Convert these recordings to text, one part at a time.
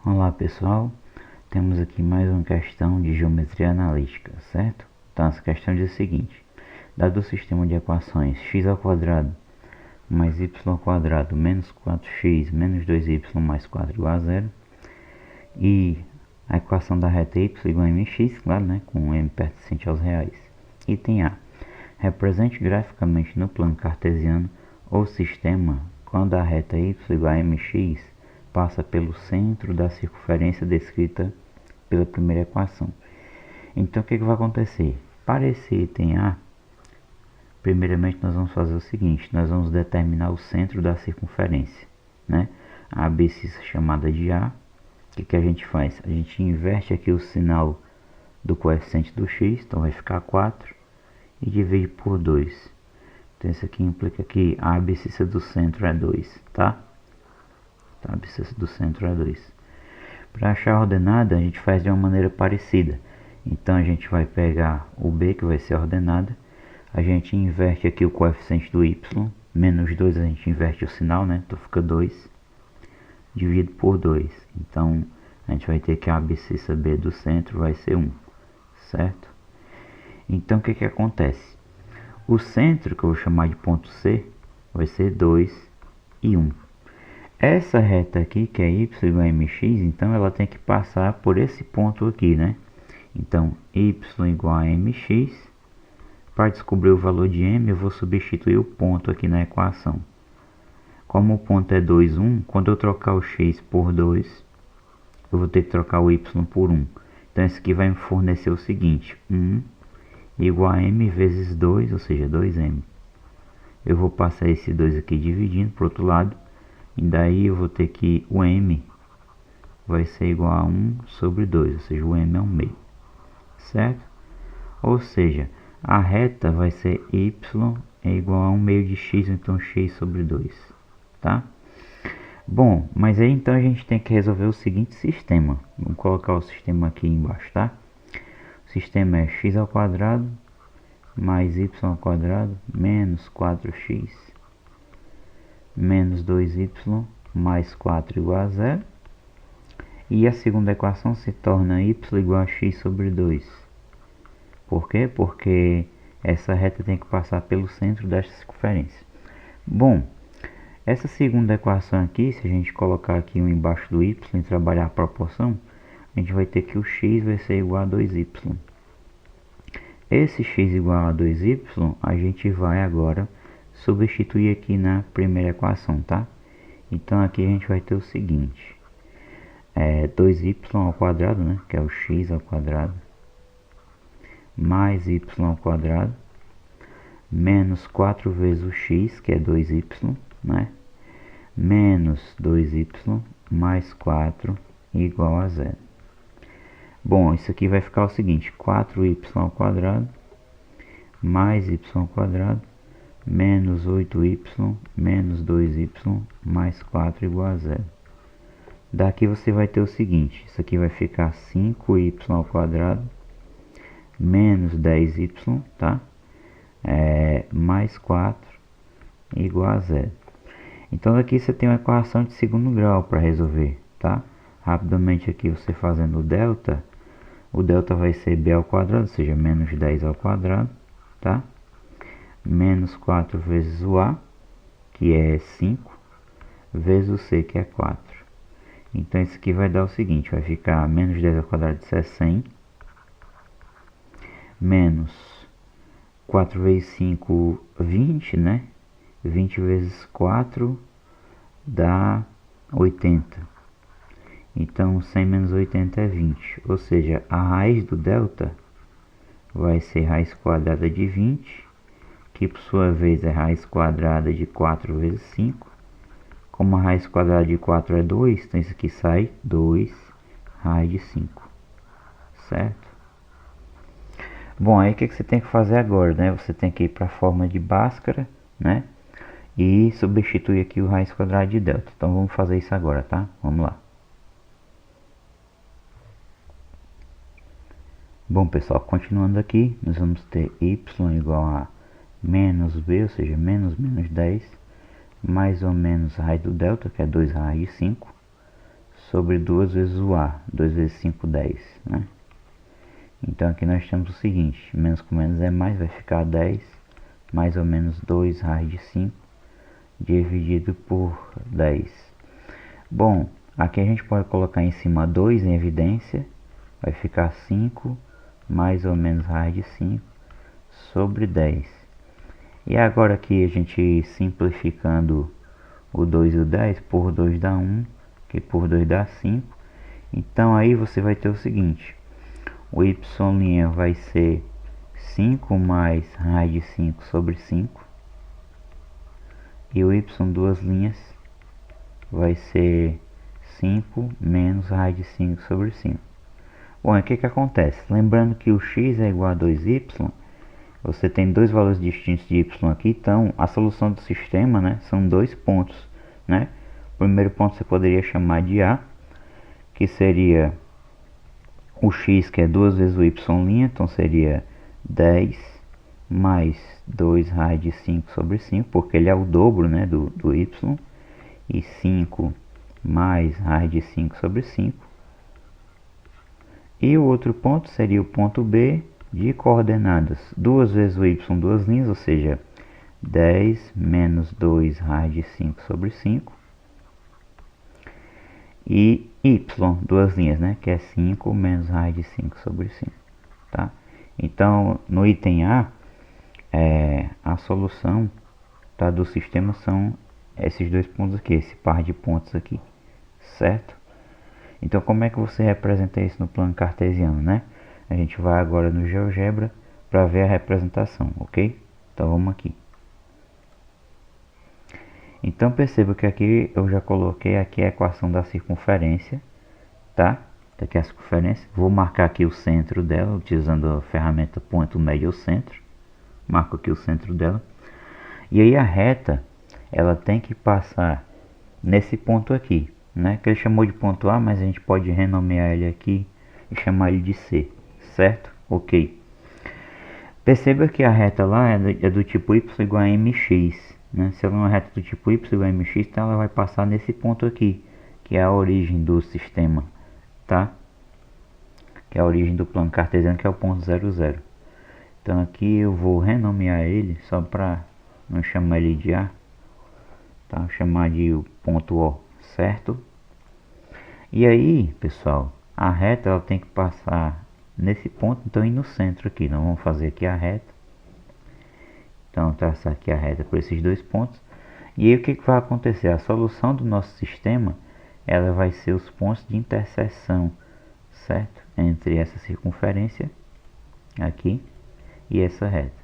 Olá pessoal, temos aqui mais uma questão de geometria analítica, certo? Então essa questão diz o seguinte: dado o sistema de equações x ao quadrado mais y ao quadrado menos 4x menos 2y mais 4 igual a zero, e a equação da reta y igual a mx, claro, né, com m pertencente aos reais. Item A: represente graficamente no plano cartesiano o sistema quando a reta y igual a mx passa pelo centro da circunferência descrita pela primeira equação. Então o que vai acontecer? Para esse item A, primeiramente nós vamos fazer o seguinte: nós vamos determinar o centro da circunferência, né? A abscissa chamada de A. O que a gente faz? A gente inverte aqui o sinal do coeficiente do x, então vai ficar 4, e divide por 2. Então isso aqui implica que a abscissa do centro é 2, tá? A abscissa do centro é 2. Para achar a ordenada, a gente faz de uma maneira parecida. Então a gente vai pegar o b, que vai ser a ordenada, a gente inverte aqui o coeficiente do y, menos 2 a gente inverte o sinal, né? Então fica 2, dividido por 2. Então a gente vai ter que a abscissa b do centro vai ser 1, certo? Então o que acontece? O centro, que eu vou chamar de ponto C, vai ser 2 e 1. Essa reta aqui, que é y igual a mx, então ela tem que passar por esse ponto aqui, né? Então, y igual a mx. Para descobrir o valor de m, eu vou substituir o ponto aqui na equação. Como o ponto é 2, 1, quando eu trocar o x por 2, eu vou ter que trocar o y por 1. Então, isso aqui vai me fornecer o seguinte: 1 igual a m vezes 2, ou seja, 2m. Eu vou passar esse 2 aqui dividindo para o outro lado. E daí eu vou ter que o m vai ser igual a 1 sobre 2, ou seja, o m é 1 meio, certo? Ou seja, a reta vai ser y é igual a 1 meio de x, então x sobre 2, tá? Bom, mas aí então a gente tem que resolver o seguinte sistema. Vamos colocar o sistema aqui embaixo, tá? O sistema é x ao quadrado mais y ao quadrado menos 4x menos 2y mais 4 igual a 0. E a segunda equação se torna y igual a x sobre 2. Por quê? Porque essa reta tem que passar pelo centro desta circunferência. Bom, essa segunda equação aqui, se a gente colocar aqui um embaixo do y e trabalhar a proporção, a gente vai ter que o x vai ser igual a 2y. Esse x igual a 2y, a gente vai agora substituir aqui na primeira equação, tá? Então aqui a gente vai ter o seguinte: 2y ao quadrado, né, que é o x ao quadrado, mais y ao quadrado, menos 4 vezes o x, que é 2y, né, menos 2y mais 4 igual a 0. Bom, isso aqui vai ficar o seguinte: 4y ao quadrado mais y ao quadrado menos 8y menos 2y mais 4 igual a 0. Daqui você vai ter o seguinte: isso aqui vai ficar 5y ao quadrado menos 10y, tá? Mais 4 igual a 0. Então aqui você tem uma equação de segundo grau para resolver, tá? Rapidamente aqui você fazendo o delta vai ser b ao quadrado, ou seja, menos 10 ao quadrado, tá? Menos 4 vezes o a, que é 5, vezes o c, que é 4. Então isso aqui vai dar o seguinte: vai ficar menos 10 ao quadrado, isso é 100, menos 4 vezes 5, 20, né? 20 vezes 4 dá 80. Então 100 menos 80 é 20. Ou seja, a raiz do delta vai ser raiz quadrada de 20, que por sua vez é raiz quadrada de 4 vezes 5. Como a raiz quadrada de 4 é 2, então isso aqui sai 2 raiz de 5, certo? Bom, aí o que você tem que fazer agora, né? Você tem que ir para a forma de Bhaskara, né? E substituir aqui o raiz quadrada de delta. Então vamos fazer isso agora, tá? Vamos lá. Bom pessoal, continuando aqui, nós vamos ter y igual a menos b, ou seja, menos 10, mais ou menos a raiz do delta, que é 2 raiz de 5, sobre 2 vezes o A, 2 vezes 5, 10, né? Então aqui nós temos o seguinte, menos com menos é mais, vai ficar 10, mais ou menos 2 raiz de 5, dividido por 10. Bom, aqui a gente pode colocar em cima 2 em evidência, vai ficar 5, mais ou menos raiz de 5, sobre 10. E agora aqui a gente simplificando o 2 e o 10, por 2 dá 1, que por 2 dá 5. Então aí você vai ter o seguinte, o y' vai ser 5 mais raiz de 5 sobre 5. E o y duas linhas vai ser 5 menos raiz de 5 sobre 5. Bom, o que acontece? Lembrando que o x é igual a 2y, você tem dois valores distintos de y aqui, então a solução do sistema, né, são dois pontos, né? O primeiro ponto você poderia chamar de A, que seria o x, que é 2 vezes o y', então seria 10 mais 2 raiz de 5 sobre 5, porque ele é o dobro, né, do y, e 5 mais raiz de 5 sobre 5. E o outro ponto seria o ponto B, de coordenadas 2 vezes o y, duas linhas, ou seja, 10 menos 2 raiz de 5 sobre 5. E y, duas linhas, né, que é 5 menos raiz de 5 sobre 5. Tá? Então, no item A, a solução, tá, do sistema são esses dois pontos aqui, esse par de pontos aqui, certo? Então, como é que você representa isso no plano cartesiano, né? A gente vai agora no GeoGebra para ver a representação, ok? Então, vamos aqui. Então, perceba que aqui eu já coloquei aqui a equação da circunferência, tá? Aqui a circunferência. Vou marcar aqui o centro dela, utilizando a ferramenta ponto médio ao centro. Marco aqui o centro dela. E aí a reta, ela tem que passar nesse ponto aqui, né? Que ele chamou de ponto A, mas a gente pode renomear ele aqui e chamar ele de C, certo? Ok. Perceba que a reta lá é do tipo y igual a mx, né? Se ela é uma reta do tipo y igual a mx, então ela vai passar nesse ponto aqui, que é a origem do sistema, tá? Que é a origem do plano cartesiano, que é o ponto 0, 0. Então aqui eu vou renomear ele, só para não chamar ele de A, tá? Vou chamar de o ponto O, certo? E aí, pessoal, a reta ela tem que passar nesse ponto, então ir no centro aqui. Nós vamos fazer aqui a reta. Então, traçar aqui a reta por esses dois pontos. E aí o que vai acontecer? A solução do nosso sistema, ela vai ser os pontos de interseção, certo? Entre essa circunferência aqui e essa reta.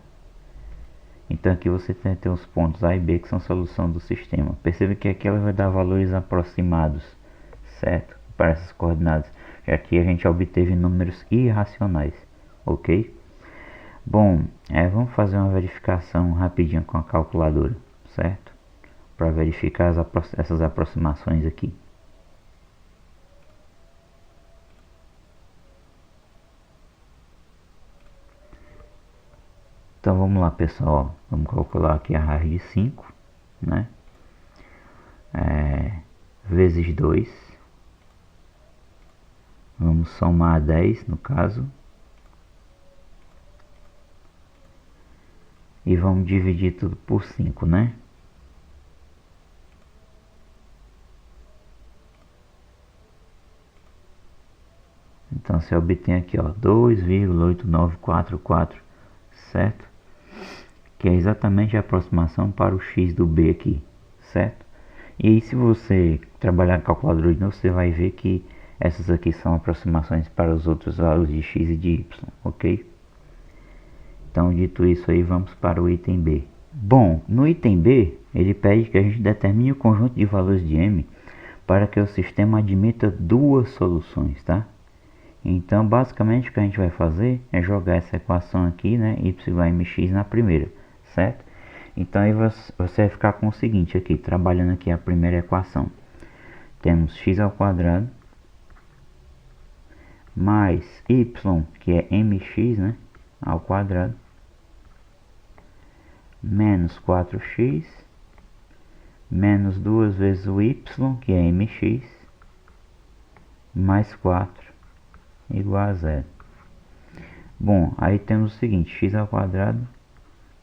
Então aqui você tem os pontos A e B que são a solução do sistema. Perceba que aqui ela vai dar valores aproximados, certo? Para essas coordenadas. E aqui a gente obteve números irracionais, ok? Bom, vamos fazer uma verificação rapidinho com a calculadora, certo? Para verificar essas aproximações aqui. Então vamos lá, pessoal, vamos calcular aqui a raiz de 5, né? Vezes 2. Vamos somar 10 no caso. E vamos dividir tudo por 5, né? Então você obtém aqui, ó, 2,8944, certo? Que é exatamente a aproximação para o x do B aqui, certo? E aí se você trabalhar com calculadora de novo, você vai ver que essas aqui são aproximações para os outros valores de x e de y, ok? Então, dito isso aí, vamos para o item B. Bom, no item B, ele pede que a gente determine o conjunto de valores de m para que o sistema admita duas soluções, tá? Então, basicamente, o que a gente vai fazer é jogar essa equação aqui, né, y igual a mx na primeira, certo? Então, aí você vai ficar com o seguinte aqui, trabalhando aqui a primeira equação. Temos x ao quadrado mais y, que é mx, né, ao quadrado, menos 4x, menos 2 vezes o y, que é mx, mais 4 igual a 0. Bom, aí temos o seguinte, x ao quadrado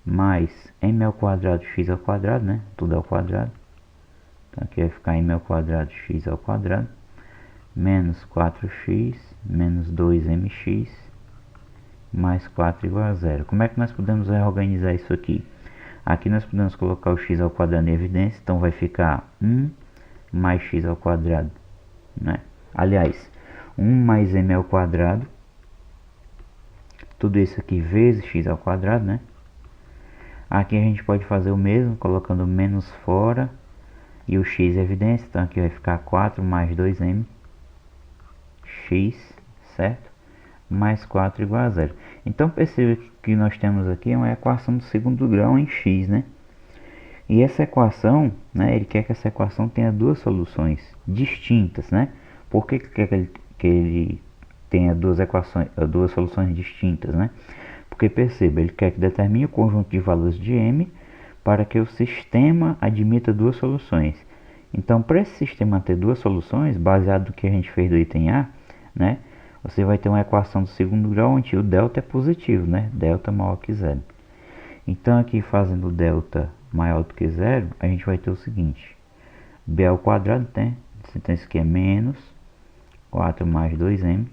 mais m ao quadrado x ao quadrado, né? Tudo ao quadrado. Então aqui vai ficar m ao quadrado x ao quadrado menos 4x menos 2mx mais 4 igual a 0. Como é que nós podemos reorganizar isso aqui? Aqui nós podemos colocar o x ao quadrado em evidência, então vai ficar 1 mais x ao quadrado, né? Aliás, 1 mais m ao quadrado, tudo isso aqui vezes x ao quadrado, né? Aqui a gente pode fazer o mesmo, colocando menos fora e o x em evidência, então aqui vai ficar 4 mais 2m x, certo? Mais 4 igual a 0. Então perceba que nós temos aqui uma equação do segundo grau em x, né? E essa equação, né, ele quer que essa equação tenha duas soluções distintas, né? Por que quer que ele tenha duas soluções distintas, né? Porque perceba, ele quer que determine o conjunto de valores de m para que o sistema admita duas soluções. Então, para esse sistema ter duas soluções, baseado no que a gente fez do item A, né, você vai ter uma equação do segundo grau onde o delta é positivo, né? Delta maior que zero. Então, aqui fazendo delta maior do que zero, a gente vai ter o seguinte: b ao quadrado, né? Então, isso aqui é menos 4 mais 2m.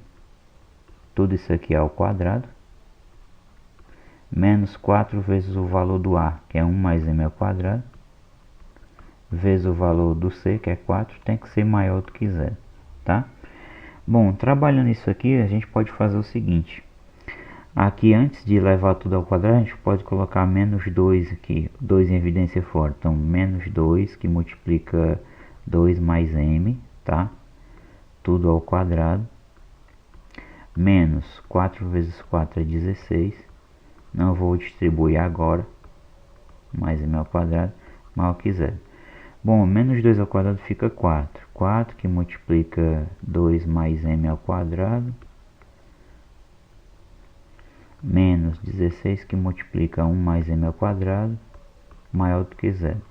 Tudo isso aqui é ao quadrado. Menos 4 vezes o valor do A, que é 1 mais m ao quadrado. Vezes o valor do C, que é 4, tem que ser maior do que zero, tá? Bom, trabalhando isso aqui, a gente pode fazer o seguinte. Aqui, antes de levar tudo ao quadrado, a gente pode colocar menos 2 aqui, 2 em evidência fora. Então, menos 2, que multiplica 2 mais m, tá? Tudo ao quadrado. Menos 4 vezes 4 é 16. Não vou distribuir agora. Mais m ao quadrado, maior que zero. Bom, menos 2 ao quadrado fica 4. 4 que multiplica 2 mais m ao quadrado. Menos 16 que multiplica 1 mais m ao quadrado. Maior do que zero.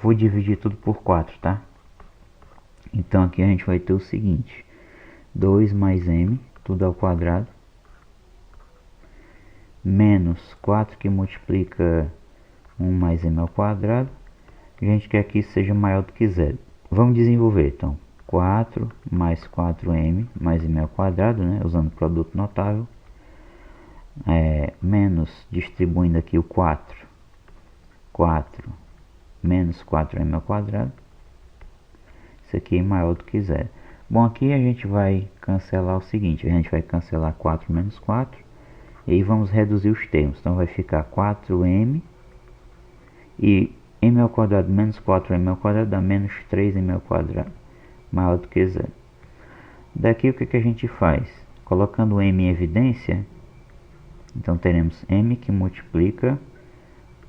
Vou dividir tudo por 4, tá? Então aqui a gente vai ter o seguinte. 2 mais m, tudo ao quadrado. Menos 4 que multiplica 1 mais m ao quadrado. A gente quer que isso seja maior do que zero. Vamos desenvolver, então. 4 mais 4m mais m ao quadrado, né? Usando produto notável. Menos, distribuindo aqui o 4. 4 menos 4m ao quadrado. Isso aqui é maior do que zero. Bom, aqui a gente vai cancelar o seguinte. A gente vai cancelar 4 menos 4. E aí vamos reduzir os termos. Então vai ficar 4m e m ao quadrado menos 4m ao quadrado dá menos 3m ao quadrado, maior do que zero. Daqui o que a gente faz? Colocando m em evidência, então teremos m que multiplica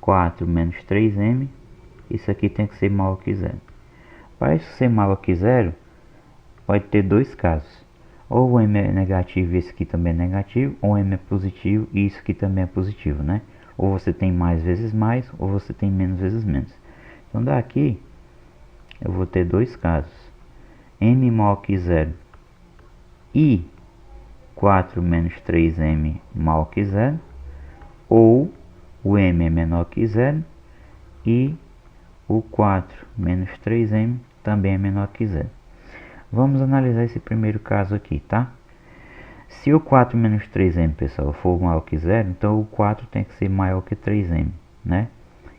4 menos 3m, isso aqui tem que ser maior que zero. Para isso ser maior que zero, pode ter dois casos. Ou o m é negativo e esse aqui também é negativo, ou m é positivo e isso aqui também é positivo, né? Ou você tem mais vezes mais, ou você tem menos vezes menos. Então daqui, eu vou ter dois casos. M maior que zero e 4 menos 3m maior que zero. Ou o m é menor que zero e o 4 menos 3m também é menor que zero. Vamos analisar esse primeiro caso aqui, tá? Se o 4 menos 3m, pessoal, for maior que zero, então o 4 tem que ser maior que 3m, né?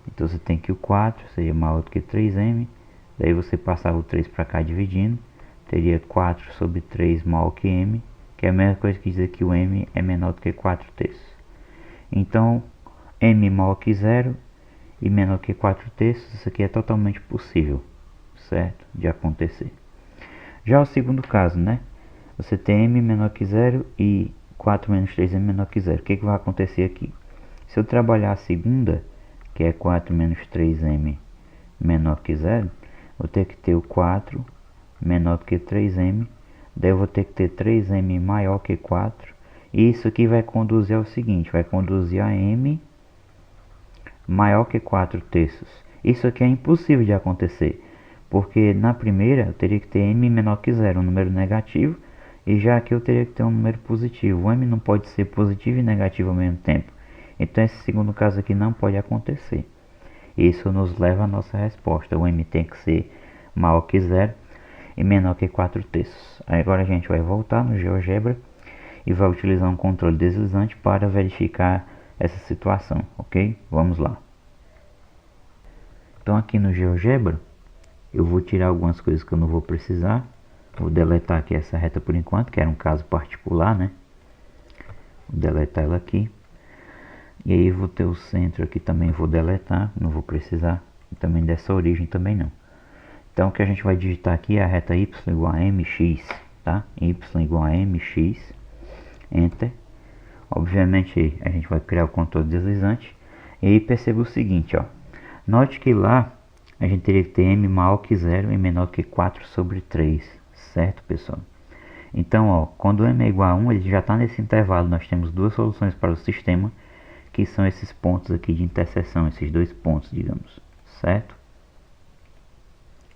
Então você tem que o 4 seja maior do que 3m. Daí você passava o 3 para cá dividindo. Teria 4 sobre 3 maior que m, que é a mesma coisa que dizer que o m é menor do que 4 terços. Então, m maior que zero e menor que 4 terços, isso aqui é totalmente possível, certo? De acontecer. Já o segundo caso, né? Você tem m menor que zero e 4 menos 3m menor que zero. O que vai acontecer aqui? Se eu trabalhar a segunda, que é 4 menos 3m menor que zero, vou ter que ter o 4 menor que 3m. Daí eu vou ter que ter 3m maior que 4. E isso aqui vai conduzir ao seguinte, vai conduzir a m maior que 4 terços. Isso aqui é impossível de acontecer, porque na primeira eu teria que ter m menor que zero, um número negativo, E já aqui eu teria que ter um número positivo. O m não pode ser positivo e negativo ao mesmo tempo. Então esse segundo caso aqui não pode acontecer. Isso nos leva à nossa resposta. O m tem que ser maior que zero e menor que 4/3. Agora a gente vai voltar no GeoGebra e vai utilizar um controle deslizante para verificar essa situação, ok? Vamos lá. Então aqui no GeoGebra eu vou tirar algumas coisas que eu não vou precisar. Vou deletar aqui essa reta por enquanto, que era um caso particular, né? Vou deletar ela aqui. E aí vou ter o centro aqui também, vou deletar, não vou precisar. E também dessa origem também não. Então o que a gente vai digitar aqui é a reta y igual a mx, tá? Y igual a mx, enter. Obviamente a gente vai criar o controle deslizante. E aí perceba o seguinte, ó. Note que lá a gente teria que ter m maior que 0 e menor que 4/3, certo, pessoal? Então, ó, quando m é igual a 1, ele já está nesse intervalo. Nós temos duas soluções para o sistema, que são esses pontos aqui de interseção, esses dois pontos, digamos, certo?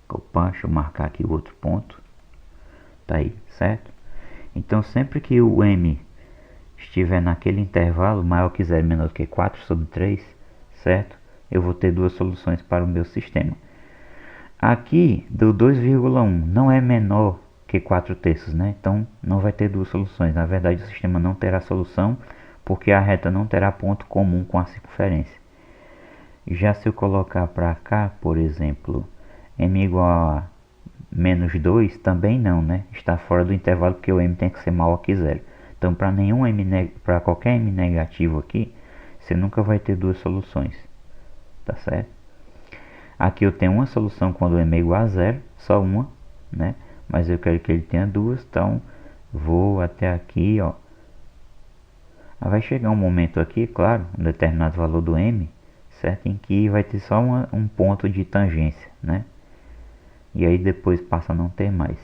Opa, deixa eu marcar aqui o outro ponto. Tá aí, certo? Então, sempre que o m estiver naquele intervalo, maior que 0 e menor que 4/3, certo? Eu vou ter duas soluções para o meu sistema. Aqui, do 2,1 não é menor que 4/3, né? Então, não vai ter duas soluções. Na verdade, o sistema não terá solução, porque a reta não terá ponto comum com a circunferência. Já se eu colocar para cá, por exemplo, m igual a menos 2, também não, né? Está fora do intervalo, porque o m tem que ser maior que 0. Então, para qualquer m negativo aqui, você nunca vai ter duas soluções. Tá certo? Aqui eu tenho uma solução quando m é igual a 0, só uma, né? Mas eu quero que ele tenha duas, então vou até aqui, ó. Vai chegar um momento aqui, claro, um determinado valor do m, certo? Em que vai ter só um ponto de tangência, né? E aí depois passa a não ter mais.